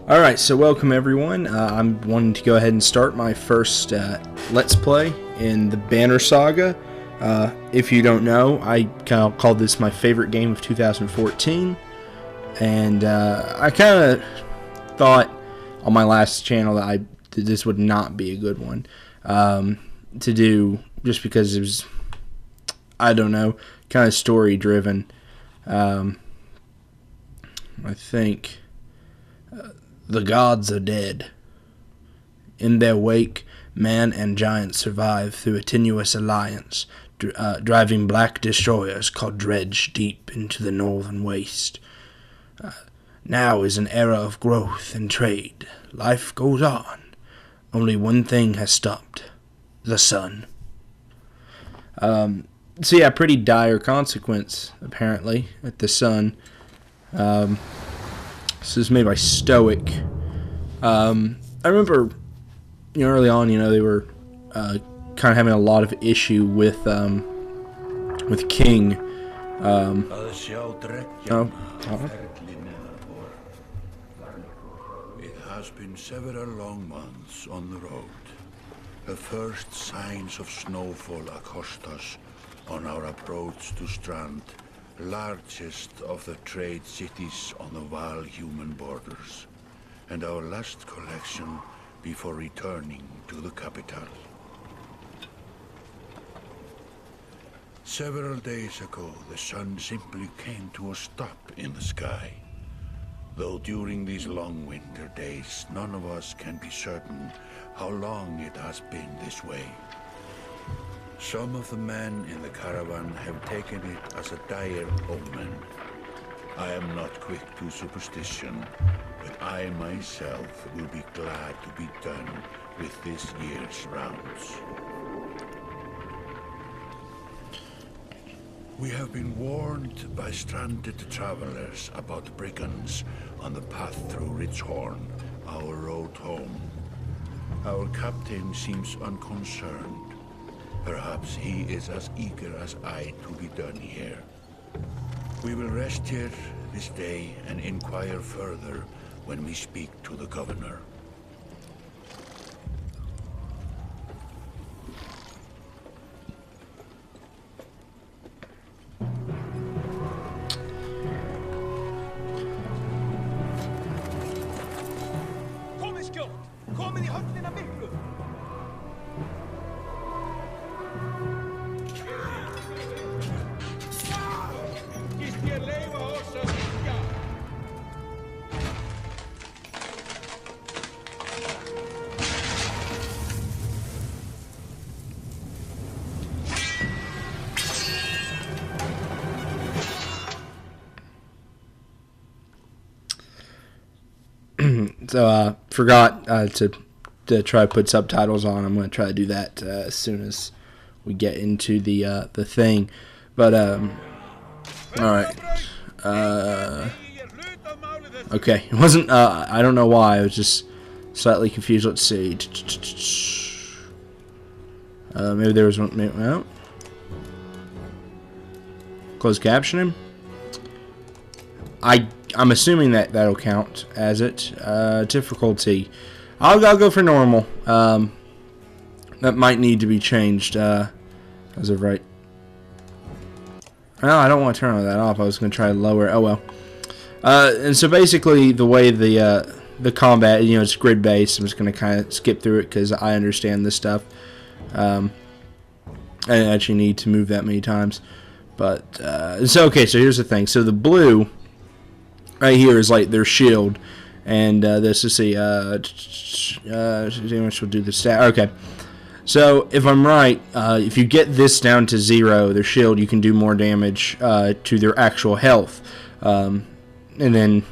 Alright, so welcome everyone. I'm wanting to go ahead and start my first Let's Play in the Banner Saga. If you don't know, I kind of called this my favorite game of 2014. And I kind of thought on my last channel that this would not be a good one to do, just because it was, I don't know, kind of story driven. I think... The gods are dead. In their wake, man and giant survive through a tenuous alliance, driving black destroyers called Dredge deep into the northern waste. Now is an era of growth and trade. Life goes on. Only one thing has stopped. The sun. So yeah, pretty dire consequence, apparently, at the sun. This is made by Stoic. I remember, early on, they were kind of having a lot of issue with King. It has been several long months on the road. The first signs of snowfall accost us on our approach to Strand, largest of the trade cities on the wild human borders, and our last collection before returning to the capital. Several days ago, the sun simply came to a stop in the sky. Though during these long winter days, none of us can be certain how long it has been this way. Some of the men in the caravan have taken it as a dire omen. I am not quick to superstition, but I myself will be glad to be done with this year's rounds. We have been warned by stranded travelers about brigands on the path through Ridgehorn, our road home. Our captain seems unconcerned. Perhaps he is as eager as I to be done here. We will rest here this day and inquire further when we speak to the governor. So forgot to try to put subtitles on. I'm going to try to do that as soon as we get into the thing. But all right. Okay, it wasn't. I don't know why. I was just slightly confused. Let's see. Maybe there was one. Well, closed captioning. I'm assuming that'll count as it. Difficulty. I'll go for normal. That might need to be changed as of right. Well, I don't want to turn all that off. I was going to try to lower. Oh well. And so basically, the way the combat, it's grid based. I'm just going to kind of skip through it because I understand this stuff. I didn't actually need to move that many times. But so okay. So here's the thing. So the blue right here is like their shield, and this is the damage will do the stat. Okay, so if I'm right, if you get this down to 0, their shield, you can do more damage to their actual health, and then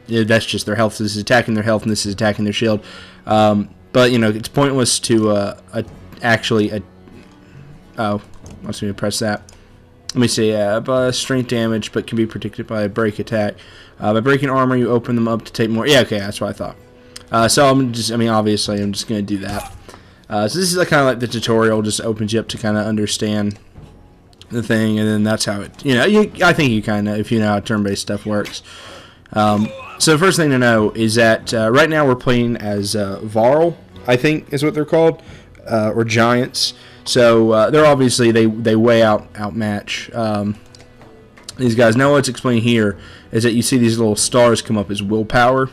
that's just their health. This is attacking their health, and this is attacking their shield. But it's pointless to actually. Oh, wants me to press that. Let me see, strength damage, but can be predicted by a break attack. By breaking armor, you open them up to take more. Yeah, okay, that's what I thought. So obviously, I'm just going to do that. So this is kind of like the tutorial, just opens you up to kind of understand the thing, and then that's how it, I think you kind of, if you know how turn-based stuff works, So the first thing to know is that right now we're playing as Varl, I think is what they're called, or Giants. So they're obviously they way outmatch these guys. Now what's explained here is that you see these little stars come up as willpower.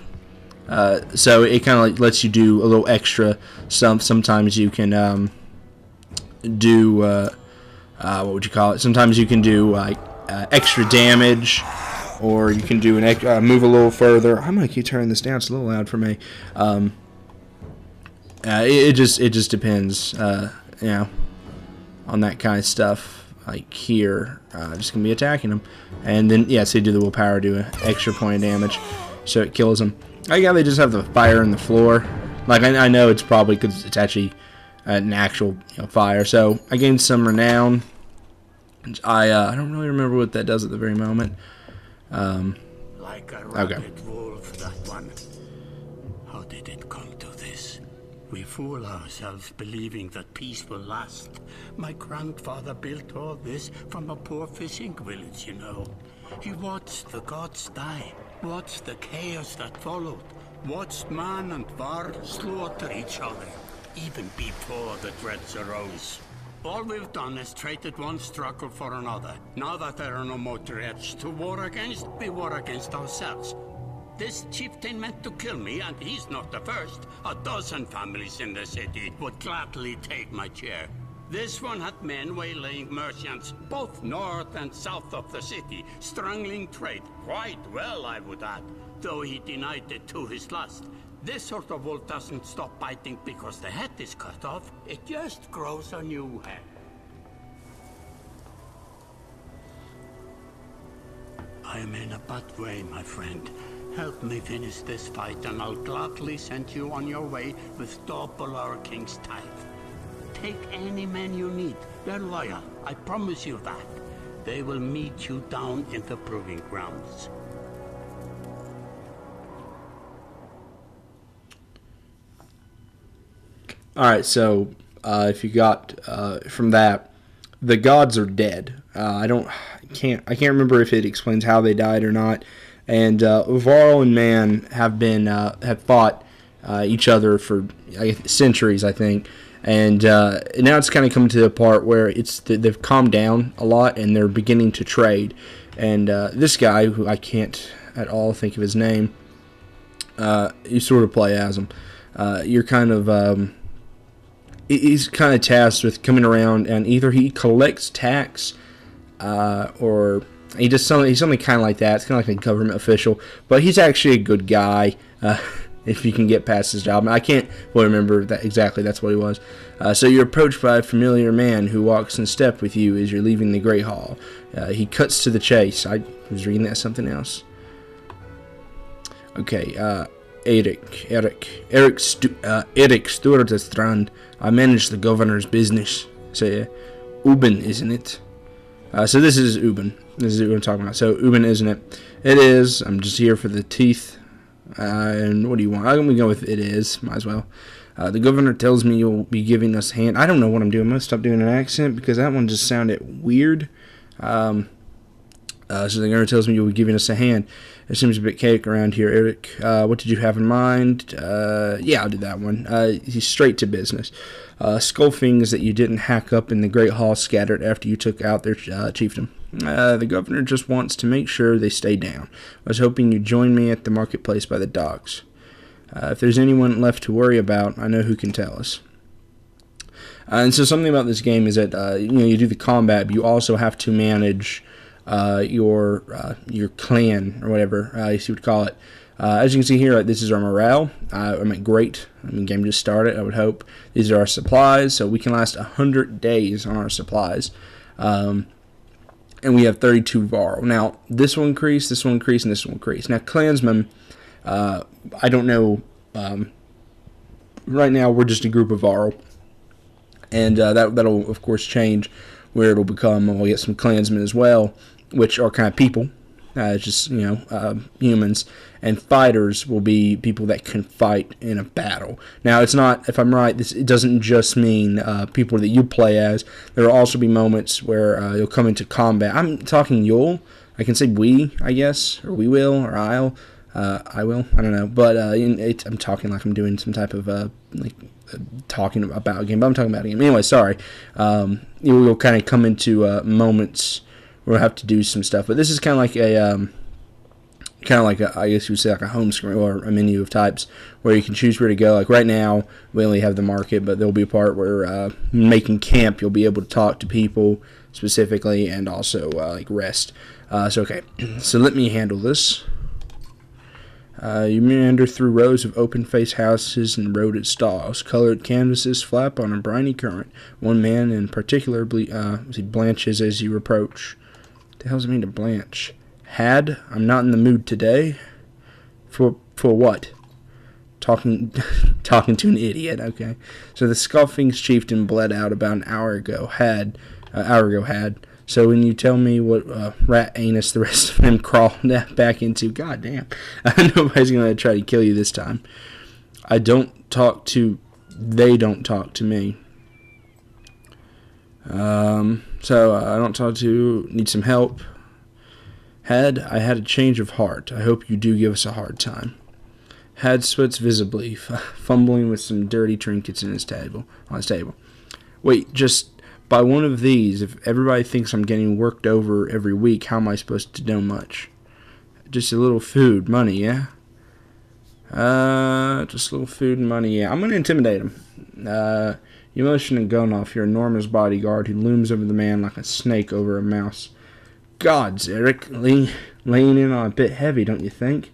So it kind of like lets you do a little extra stuff. Sometimes you can do what would you call it? Sometimes you can do like extra damage, or you can do an move a little further. I'm gonna keep turning this down; it's a little loud for me. It just depends, on that kind of stuff. Like here, just gonna be attacking them, and then yes, they do the willpower, do an extra point of damage, so it kills them. Yeah, they just have the fire in the floor. Like I know it's probably because it's actually an actual fire. So I gained some renown. I don't really remember what that does at the very moment. Like a rabid wolf, that one. How did it come to this? We fool ourselves believing that peace will last. My grandfather built all this from a poor fishing village, He watched the gods die, watched the chaos that followed, watched man and Var slaughter each other, even before the dreads arose. All we've done is traded one struggle for another. Now that there are no more dreads to war against, we war against ourselves. This chieftain meant to kill me, and he's not the first. 12 families in the city would gladly take my chair. This one had men waylaying merchants, both north and south of the city, strangling trade quite well, I would add, though he denied it to his last. This sort of wolf doesn't stop biting because the head is cut off. It just grows a new head. I am in a bad way, my friend. Help me finish this fight, and I'll gladly send you on your way with double our king's tithe. Take any men you need. They're loyal, I promise you that. They will meet you down in the proving grounds. Alright, so if you got from that, the gods are dead. I can't remember if it explains how they died or not. And Varl and man have fought each other for centuries, I think. And now it's kind of coming to the part where they've calmed down a lot and they're beginning to trade. And this guy, who I can't at all think of his name, you sort of play as him. You're kind of he's kind of tasked with coming around, and either he collects tax or he does something. He's something kind of like that. It's kind of like a government official, but he's actually a good guy. If you can get past his job. I can't remember that exactly. That's what he was. So you're approached by a familiar man who walks in step with you as you're leaving the Great Hall. He cuts to the chase. I was reading that something else. Okay, Erik Sturtestrand. I manage the governor's business. So, Uben, isn't it? So this is Uben. This is what I'm talking about. So Uben, isn't it? It is. I'm just here for the teeth. And what do you want? I'm going to go with it is. Might as well. The governor tells me you'll be giving us a hand. I don't know what I'm doing. I'm going to stop doing an accent because that one just sounded weird. So the governor tells me you'll be giving us a hand. It seems a bit chaotic around here, Erik. What did you have in mind? Yeah, I'll do that one. He's straight to business. Skull things that you didn't hack up in the Great Hall scattered after you took out their chieftain. The governor just wants to make sure they stay down. I was hoping you'd join me at the marketplace by the docks. If there's anyone left to worry about, I know who can tell us. And so something about this game is that you do the combat, but you also have to manage your clan or whatever you would call it. As you can see here, this is our morale. Great. Game just started, I would hope. These are our supplies, so we can last 100 days on our supplies. And we have 32 Varl. Now, this will increase, and this will increase. Now, clansmen, I don't know. Right now, we're just a group of Varl. And that'll, of course, change where it'll become, we'll get some clansmen as well, which are kind of people. just humans, and fighters will be people that can fight in a battle. Now, it's not, if I'm right, it doesn't just mean people that you play as. There will also be moments where you'll come into combat. I'm talking you'll. I can say we, I guess, or we will, or I'll. I will. I don't know, but I'm talking like I'm doing some type of talking about a game. But I'm talking about a game anyway. Sorry. You'll kind of come into moments where we'll have to do some stuff. But this is kind of like I guess you would say like a home screen or a menu of types where you can choose where to go. Like right now, we only have the market, but there'll be a part where making camp, you'll be able to talk to people specifically, and also like rest. Okay, so let me handle this. You meander through rows of open-faced houses and roaded stalls. Colored canvases flap on a briny current. One man in particular blanches as you approach. What the hell does it mean to blanch? Had? I'm not in the mood today. For what? Talking to an idiot. Okay. So the scoffing chieftain bled out about an hour ago. Had. So when you tell me what rat anus the rest of them crawled back into, goddamn, nobody's going to try to kill you this time. They don't talk to me. So I don't talk to, need some help. I had a change of heart. I hope you do give us a hard time. Had sweats visibly, fumbling with some dirty trinkets on his table. Wait, just by one of these, if everybody thinks I'm getting worked over every week, how am I supposed to know much? Just a little food, money, yeah? Just a little food and money, yeah. I'm going to intimidate him. You motion and gun off your enormous bodyguard who looms over the man like a snake over a mouse. Gods, Eric, laying in on a bit heavy, don't you think?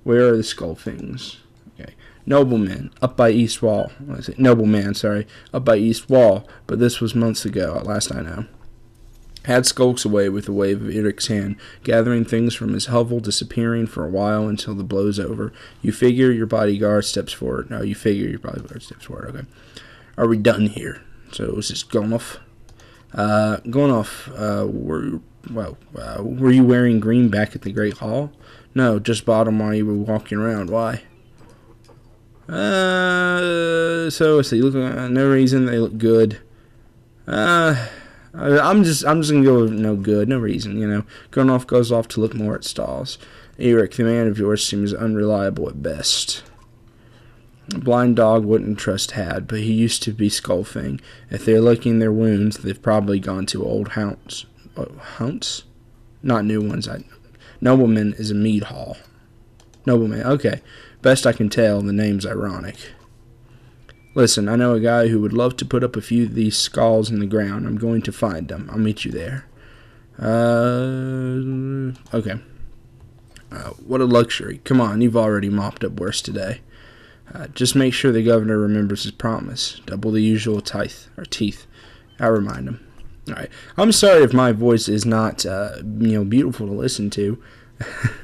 Where are the skull things? Okay. Nobleman, up by East Wall. Up by East Wall, but this was months ago, at last I know. Had skulks away with a wave of Eric's hand, gathering things from his hovel, disappearing for a while until the blow's over. You figure your bodyguard steps forward. Okay. Are we done here? So is this going off? Were you wearing green back at the Great Hall? No, just bought them while you were walking around. Why? So let's see. No reason. They look good. I'm just gonna go with no good. No reason. Gunnoff goes off to look more at stalls. Eric, the man of yours seems unreliable at best. A blind dog wouldn't trust Had, but he used to be Skullfang. If they're licking their wounds, they've probably gone to old hounds. Hounds? Not new ones. Nobleman is a mead hall. Nobleman, okay. Best I can tell, the name's ironic. Listen, I know a guy who would love to put up a few of these skulls in the ground. I'm going to find them. I'll meet you there. Okay. What a luxury. Come on, you've already mopped up worse today. Just make sure the governor remembers his promise. Double the usual teeth. I'll remind him. All right. I'm sorry if my voice is not, beautiful to listen to.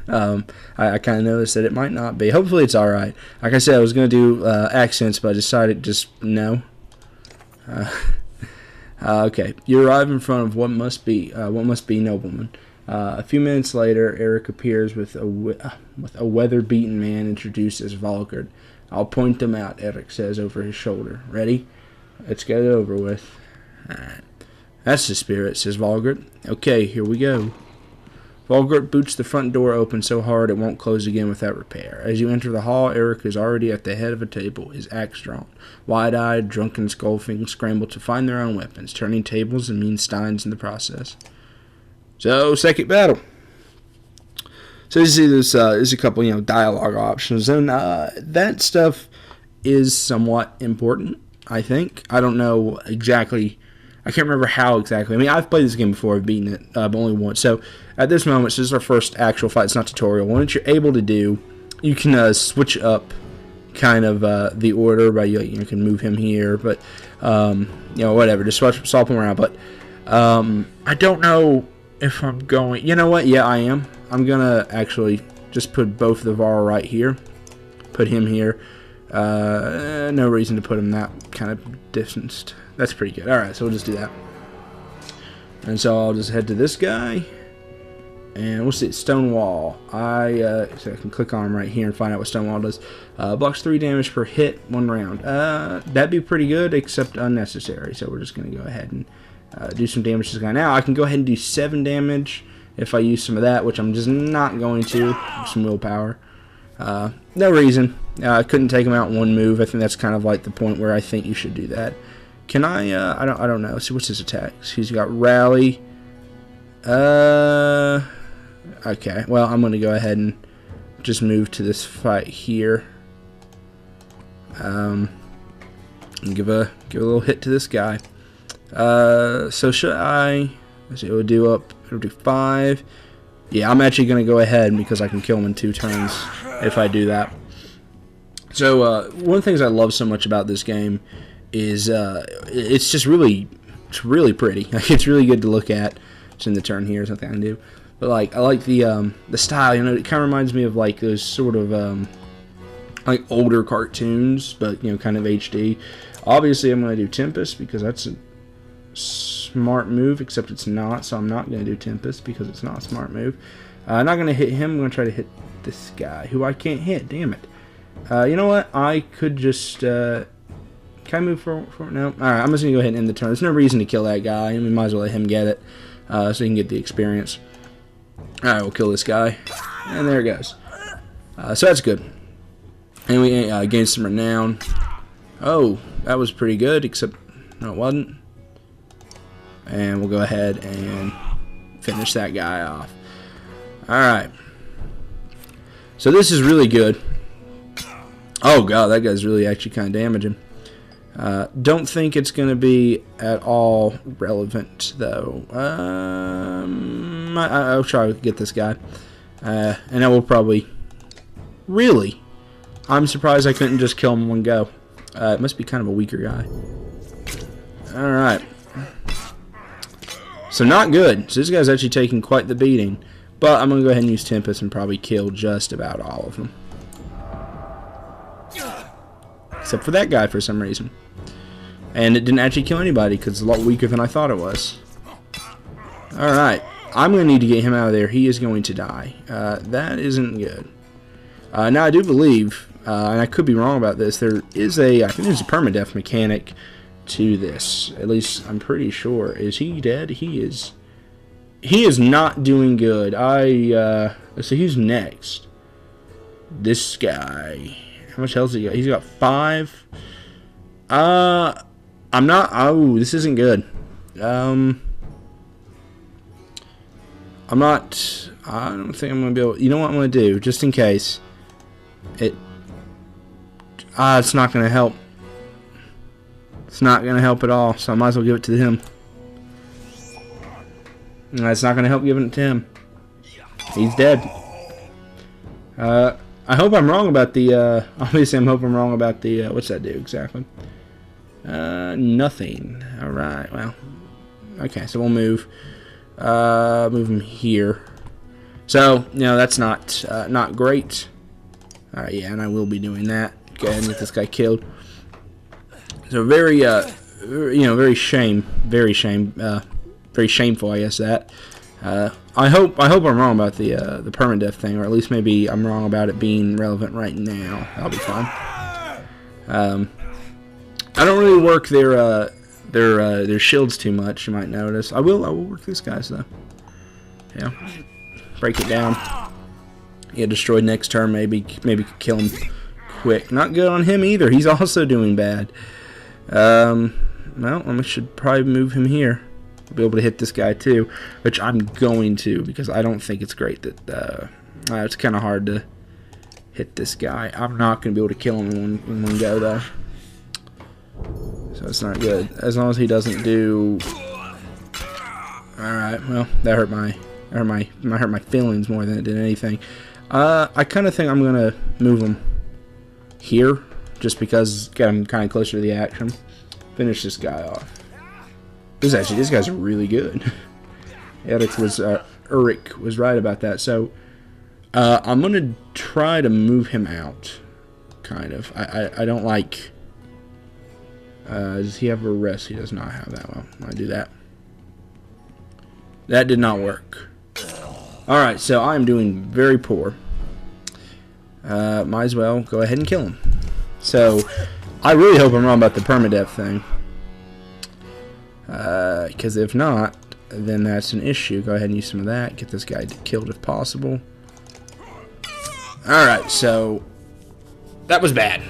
I kind of noticed that it might not be. Hopefully it's all right. Like I said, I was going to do accents, but I decided just no. Okay. You arrive in front of what must be Nobleman. A few minutes later, Eric appears with a weather-beaten man introduced as Volgard. I'll point them out, Eric says over his shoulder. Ready? Let's get it over with. Alright. That's the spirit, says Volgard. Okay, here we go. Volgard boots the front door open so hard it won't close again without repair. As you enter the hall, Eric is already at the head of a table, his axe drawn. Wide-eyed, drunken Skullfings scramble to find their own weapons, turning tables and mean steins in the process. So, second battle. So you see there's a couple, dialogue options, and that stuff is somewhat important, I think. I don't know exactly. I can't remember how exactly. I mean, I've played this game before. I've beaten it, but only once. So at this moment, this is our first actual fight. It's not tutorial. What you're able to do, you can switch up kind of the order by you can move him here, but whatever. Just swap him around. But I don't know if I'm going. You know what? Yeah, I am. I'm gonna actually just put both of the Var right here. Put him here. No reason to put him that kind of distanced. That's pretty good. Alright, so we'll just do that. And so I'll just head to this guy. And we'll see, stone wall. So I can click on him right here and find out what stone wall does. Blocks 3 damage per hit, 1 round. That'd be pretty good, except unnecessary. So we're just going to go ahead and do some damage to this guy. Now I can go ahead and do 7 damage if I use some of that, which I'm just not going to. Some willpower. No reason. I couldn't take him out in 1 move. I think that's kind of like the point where I think you should do that. Can I? I don't know. Let's see, what's his attacks? He's got rally. Okay, well, I'm going to go ahead and just move to this fight here. And give a little hit to this guy. So should I? Let's see, it'll do 5. Yeah, I'm actually going to go ahead because I can kill him in 2 turns if I do that. So one of the things I love so much about this game is it's just really pretty. Like, it's really good to look at. It's in the turn here, something I can do. But like, I like the style. You know, it kind of reminds me of like those sort of like older cartoons, but you know, kind of HD. Obviously, I'm going to do Tempest because that's a smart move, except it's not. So I'm not going to do Tempest because it's not a smart move. I'm not going to hit him. I'm going to try to hit this guy who I can't hit. Damn it. You know what? I could just. Can I move for no? All right. I'm just going to go ahead and end the turn. There's no reason to kill that guy. We might as well let him get it. So he can get the experience. Alright, we'll kill this guy. And there it goes. So that's good. And we gained some renown. Oh, that was pretty good, except no, it wasn't. And we'll go ahead and finish that guy off. Alright. So this is really good. Oh god, that guy's really actually kind of damaging. Don't think it's going to be at all relevant, though. I'll try to get this guy. And I will probably... Really? I'm surprised I couldn't just kill him in one go. It must be kind of a weaker guy. Alright. So not good. So this guy's actually taking quite the beating. But I'm going to go ahead and use Tempest and probably kill just about all of them. Except for that guy for some reason. And it didn't actually kill anybody because it's a lot weaker than I thought it was. Alright. I'm going to need to get him out of there. He is going to die. That isn't good. Now I do believe, and I could be wrong about this, there is I think there's a permadeath mechanic to this. At least I'm pretty sure. Is he dead? He is. He is not doing good. Let's see who's next. This guy. How much health has he got? He's got 5. I'm not. Oh, this isn't good. I'm not. I don't think I'm gonna be able. You know what I'm gonna do, just in case. It's not gonna help. It's not gonna help at all. So I might as well give it to him. No, it's not gonna help giving it to him. He's dead. I hope I'm wrong about the, obviously I'm hoping I'm wrong about the, what's that do exactly? Nothing. Alright, well. Okay, so we'll move him here. So, you know, that's not great. Alright, yeah, and I will be doing that. Go ahead and get this guy killed. So very, you know, very shameful, I guess, that. I hope I'm wrong about the permadeath thing, or at least maybe I'm wrong about it being relevant right now. That'll be fine. I don't really work their shields too much. You might notice. I will work these guys though. Yeah, break it down. Yeah, destroyed next turn. Maybe kill him quick. Not good on him either. He's also doing bad. Well, I should probably move him here. Be able to hit this guy too, which I'm going to because I don't think it's great that it's kind of hard to hit this guy. I'm not going to be able to kill him in one go though, so it's not good. As long as he doesn't do. All right, well that hurt my feelings more than it did anything. I kind of think I'm gonna move him here just because get him kind of closer to the action. Finish this guy off. This guy's really good. Eric was right about that. So I'm gonna try to move him out. Kind of. I don't like. Does he have a rest? He does not have that. Well, I do that. That did not work. Alright, so I'm doing very poor. Might as well go ahead and kill him. So, I really hope I'm wrong about the permadeath thing. Because if not, then that's an issue. Go ahead and use some of that. Get this guy killed if possible. Alright, so that was bad.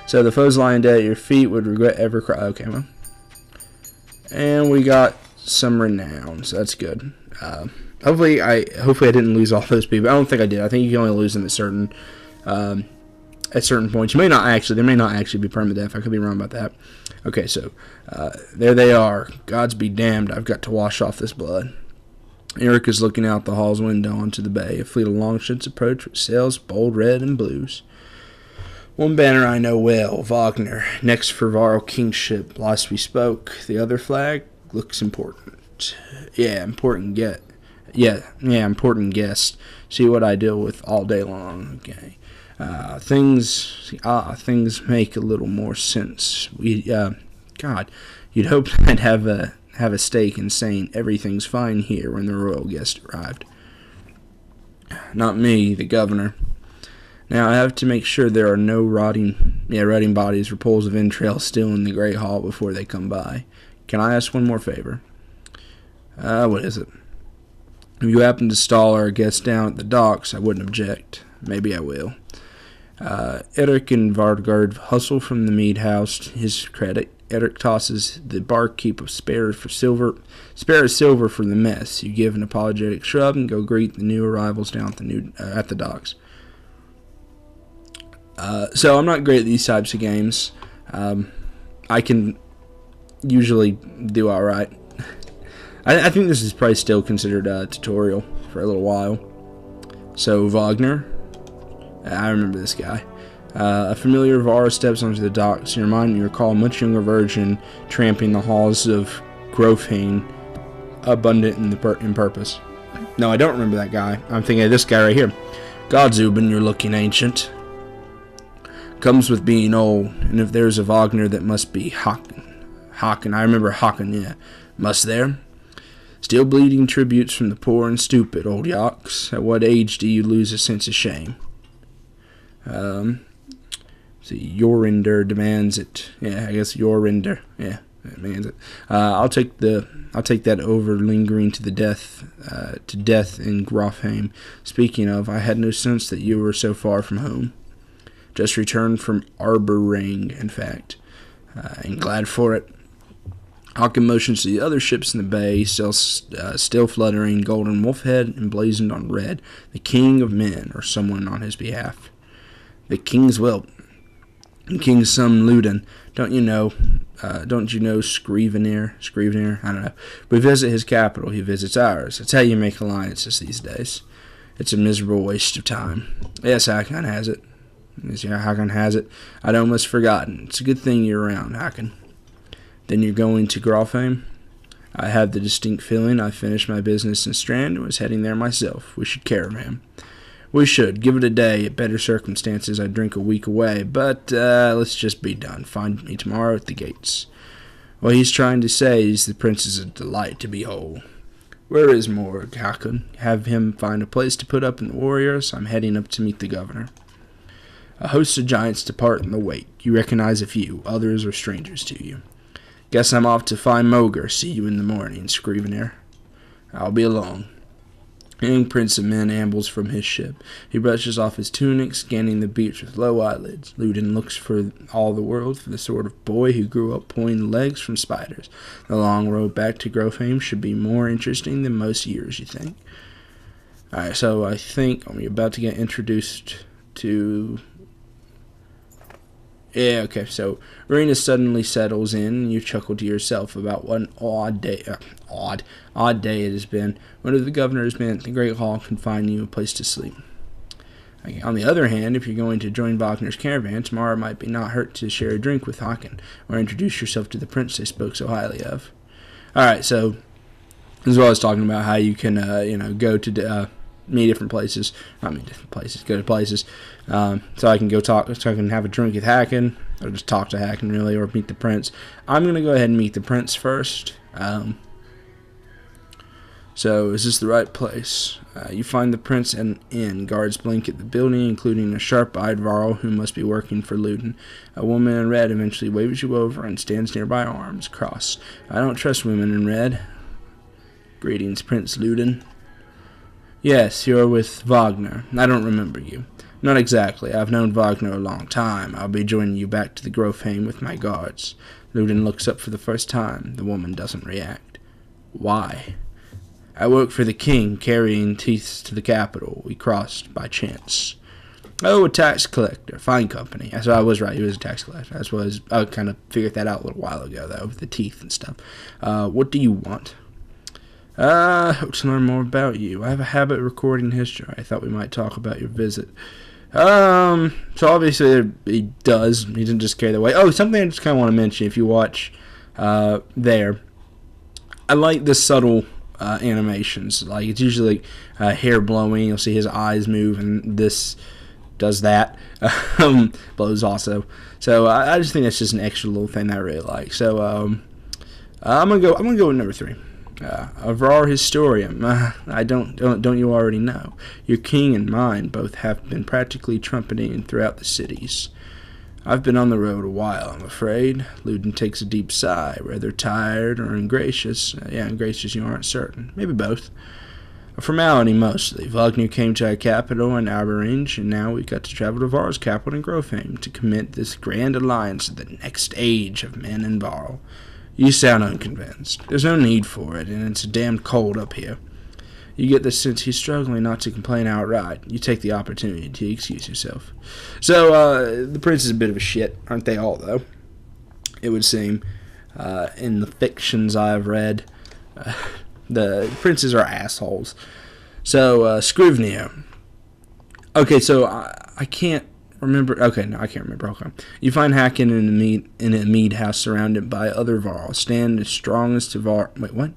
So the foes lying dead at your feet would regret ever cry. Okay, well. And we got some renown, so that's good. Hopefully I didn't lose all those people. I don't think I did. I think you can only lose them at certain points. You may not actually. There may not actually be permadeath. I could be wrong about that. Okay, so there they are. Gods be damned. I've got to wash off this blood. Eric is looking out the hall's window onto the bay. A fleet of longships approach with sails bold red and blues. One banner I know well, Wagner. Next for Varl kingship. Last we spoke. The other flag looks important. Important guest. See what I deal with all day long. Okay. Things make a little more sense. God, you'd hope I'd have a stake in saying everything's fine here when the royal guest arrived. Not me, the governor. Now I have to make sure there are no rotting bodies or pools of entrails still in the Great Hall before they come by. Can I ask one more favor? What is it? If you happen to stall our guests down at the docks, I wouldn't object. Maybe I will. Eric and Vardgard hustle from the mead house to his credit. Eric tosses the barkeep of spare silver for the mess. You give an apologetic shrug and go greet the new arrivals down at the docks. So I'm not great at these types of games. I can usually do alright. I think this is probably still considered a tutorial for a little while. So Wagner, I remember this guy. A familiar Vara steps onto the docks. In your mind, you recall a much younger version tramping the halls of Grofhain, abundant in purpose. No, I don't remember that guy. I'm thinking of this guy right here. God, Zubin, you're looking ancient. Comes with being old, and if there's a Wagner, that must be Haken. I remember Haken, yeah. Must there? Still bleeding tributes from the poor and stupid, old Yox. At what age do you lose a sense of shame? See, Yorinder demands it. Yeah, I guess Yorinder. Yeah, demands it. I'll take that over lingering to death in Grofheim. Speaking of, I had no sense that you were so far from home. Just returned from Arbor Ring, in fact. And glad for it. Hawken motions to the other ships in the bay, still fluttering, golden wolfhead emblazoned on red. The king of men, or someone on his behalf. The king's whelp. And King's son Luden. Don't you know Scrivener? I don't know. We visit his capital, he visits ours. That's how you make alliances these days. It's a miserable waste of time. Yes, Hakon has it. I'd almost forgotten. It's a good thing you're around, Hakon. Then you're going to Grofheim? I have the distinct feeling I finished my business in Strand and was heading there myself. We should caravan. We should. Give it a day. At better circumstances, I'd drink a week away. But let's just be done. Find me tomorrow at the gates. What he's trying to say is the prince is a delight to behold. Where is Morg, Hakon? Have him find a place to put up in the warriors. I'm heading up to meet the governor. A host of giants depart in the wake. You recognize a few. Others are strangers to you. Guess I'm off to find Moger. See you in the morning, Scrivener. I'll be along. The young prince of men ambles from his ship. He brushes off his tunic, scanning the beach with low eyelids. Luden looks for all the world for the sort of boy who grew up pulling legs from spiders. The long road back to Grofheim should be more interesting than most years, you think? Alright, so I think I'm about to get introduced to... Yeah, okay, so Marina suddenly settles in, and you chuckle to yourself about what an odd day it has been. One of the governor's been at the Great Hall can find you a place to sleep. Okay, on the other hand, if you're going to join Wagner's caravan, tomorrow it might be not hurt to share a drink with Haken, or introduce yourself to the prince they spoke so highly of. Alright, so this is what I was talking about, how you can, go to... go to places, so I can go talk, so I can have a drink with Haken, or just talk to Haken, really, or meet the prince. I'm going to go ahead and meet the prince first. So, is this the right place? You find the prince at an inn. Guards blink at the building, including a sharp-eyed Varl who must be working for Ludin. A woman in red eventually waves you over and stands nearby, arms crossed. I don't trust women in red. Greetings, Prince Ludin. Yes, you're with Wagner. I don't remember you. Not exactly. I've known Wagner a long time. I'll be joining you back to the Grofheim with my guards. Ludin looks up for the first time. The woman doesn't react. Why? I work for the king, carrying teeth to the capital. We crossed by chance. Oh, a tax collector. Fine company. So I was right. He was a tax collector. I kind of figured that out a little while ago, though, with the teeth and stuff. What do you want? Hope to learn more about you. I have a habit of recording history. I thought we might talk about your visit. So obviously he does. He didn't just carry the way. Oh, something I just kind of want to mention. If you watch there, I like the subtle animations. Like, it's usually hair blowing. You'll see his eyes move, and this does that. Blows also. So I just think that's just an extra little thing that I really like. So I'm gonna go with number 3. Avrar Historium. Don't you already know? Your king and mine both have been practically trumpeting throughout the cities. I've been on the road a while, I'm afraid. Ludin takes a deep sigh, rather tired or ingracious. Ingracious you aren't certain. Maybe both. A formality mostly. Wagner came to our capital in Aberringe, and now we've got to travel to Varl's capital in Grofheim to commit this grand alliance of the next age of men in Varl. You sound unconvinced. There's no need for it, and it's damn cold up here. You get the sense he's struggling not to complain outright. You take the opportunity to excuse yourself. So, the prince is a bit of a shit. Aren't they all, though? It would seem. In the fictions I've read, the princes are assholes. So, Scrivnia. Okay, so I can't remember. Okay, no, I can't remember. Okay. You find Hacken in a mead house surrounded by other Varl. Strand is strongest to Varl. Wait, what?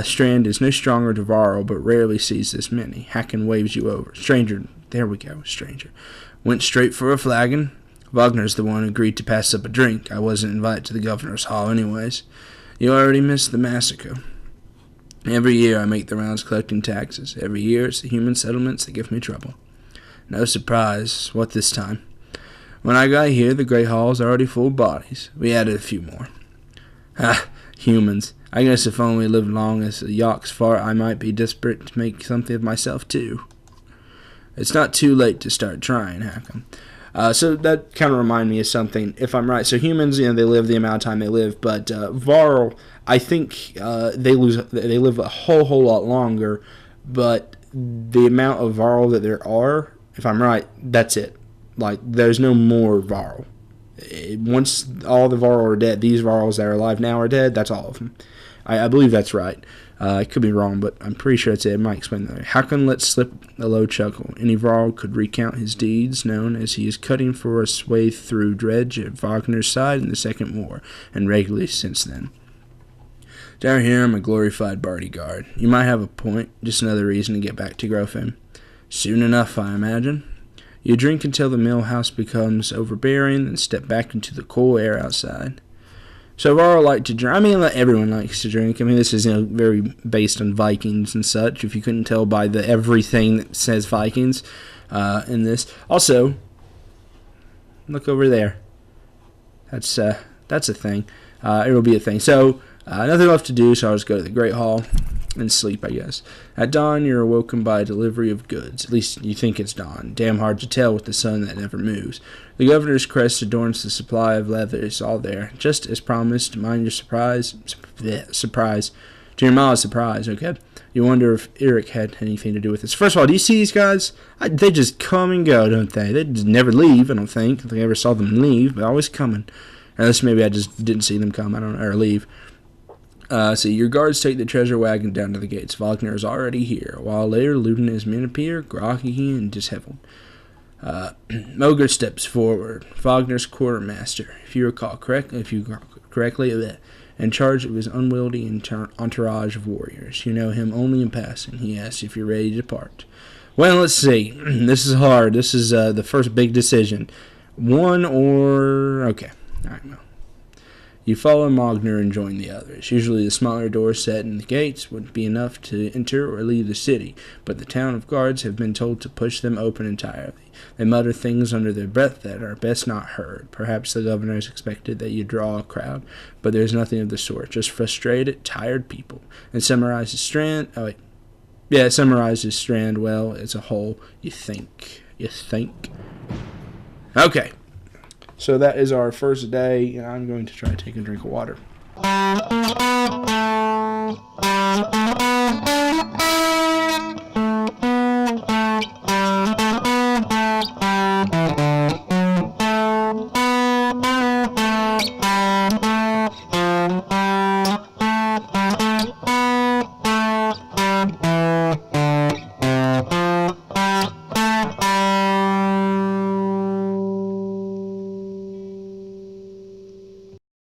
Strand is no stronger to Varl, but rarely sees this many. Hacken waves you over. Stranger. There we go, stranger. Went straight for a flagon. Wagner's the one who agreed to pass up a drink. I wasn't invited to the governor's hall anyways. You already missed the massacre. Every year I make the rounds collecting taxes. Every year it's the human settlements that give me trouble. No surprise. What this time? When I got here, the great hall's already full of bodies. We added a few more. Humans. I guess if only lived long as the Yawk's fart, I might be desperate to make something of myself, too. It's not too late to start trying, Hacken. So that kind of reminded me of something, if I'm right. So humans, they live the amount of time they live, but Varl, I think they live a whole lot longer, but the amount of Varl that there are, if I'm right, that's it. Like, there's no more Varl. Once all the Varl are dead, these Varls that are alive now are dead, that's all of them. I believe that's right. I could be wrong, but I'm pretty sure it's it. It might explain that. Hacken let slip a low chuckle. Any Varl could recount his deeds, known as he is cutting for a swathe through Dredge at Wagner's side in the Second War, and regularly since then. Down here, I'm a glorified bodyguard. You might have a point, just another reason to get back to Grofheim. Soon enough, I imagine. You drink until the mill house becomes overbearing, then step back into the cool air outside. So Varl like to drink. I mean, everyone likes to drink. I mean, this is very based on Vikings and such. If you couldn't tell by the everything that says Vikings in this. Also, look over there. That's a thing. It'll be a thing. So nothing left to do. So I'll just go to the Great Hall and sleep, I guess. At dawn, you're awoken by a delivery of goods. At least you think it's dawn. Damn hard to tell with the sun that never moves. The governor's crest adorns the supply of leather. It's all there. Just as promised. Mind your surprise. Surprise. To your mild surprise, okay? You wonder if Eric had anything to do with this. First of all, do you see these guys? They just come and go, don't they? They just never leave, I don't think. I don't think I ever saw them leave, but always coming. Unless maybe I just didn't see them come, or leave. So your guards take the treasure wagon down to the gates. Wagner is already here. A while later, Ludin and his men appear, groggy and disheveled. Moger steps forward. Wagner's quartermaster, if you recall correctly, in charge of his unwieldy entourage of warriors. You know him only in passing. He asks if you're ready to depart. Well, let's see. This is hard. This is the first big decision. Okay. All right, well. You follow Mogner and join the others. Usually the smaller doors set in the gates would be enough to enter or leave the city, but the town of guards have been told to push them open entirely. They mutter things under their breath that are best not heard. Perhaps the governors expected that you draw a crowd, but there's nothing of the sort. Just frustrated, tired people. And summarizes Strand. It summarizes Strand well as a whole. You think. Okay. So that is our first day, and I'm going to try to take a drink of water.